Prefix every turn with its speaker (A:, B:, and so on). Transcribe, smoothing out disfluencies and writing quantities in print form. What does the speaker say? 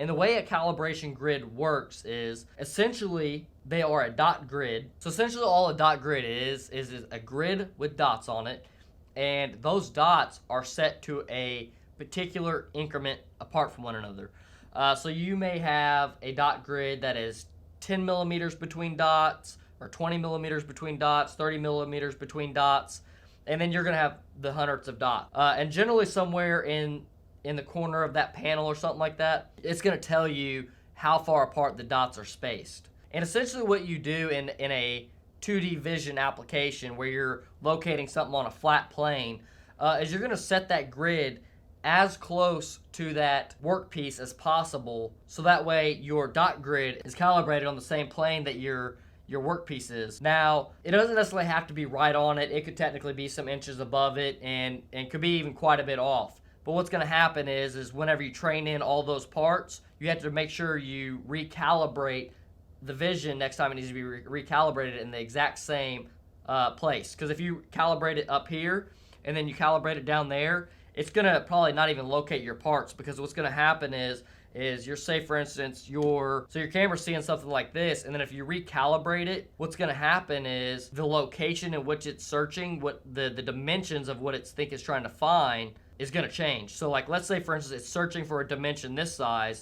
A: And the way a calibration grid works is essentially they are a dot grid. So essentially all a dot grid is a grid with dots on it, and those dots are set to a particular increment apart from one another. So you may have a dot grid that is 10 millimeters between dots, or 20 millimeters between dots, 30 millimeters between dots, and then you're going to have the hundreds of dots. And generally somewhere in the corner of that panel or something like that, it's going to tell you how far apart the dots are spaced. And essentially what you do in a 2D vision application where you're locating something on a flat plane is you're going to set that grid as close to that workpiece as possible, so that way your dot grid is calibrated on the same plane that your workpiece is. Now, it doesn't necessarily have to be right on it. It could technically be some inches above it and could be even quite a bit off. But what's going to happen is whenever you train in all those parts, you have to make sure you recalibrate the vision next time. It needs to be recalibrated in the exact same place. Because if you calibrate it up here and then you calibrate it down there, it's going to probably not even locate your parts, because what's going to happen is you're, say for instance, your camera's seeing something like this, and then if you recalibrate it, what's going to happen is the location in which it's searching, what the dimensions of what it's trying to find is going to change. So like, let's say for instance it's searching for a dimension this size,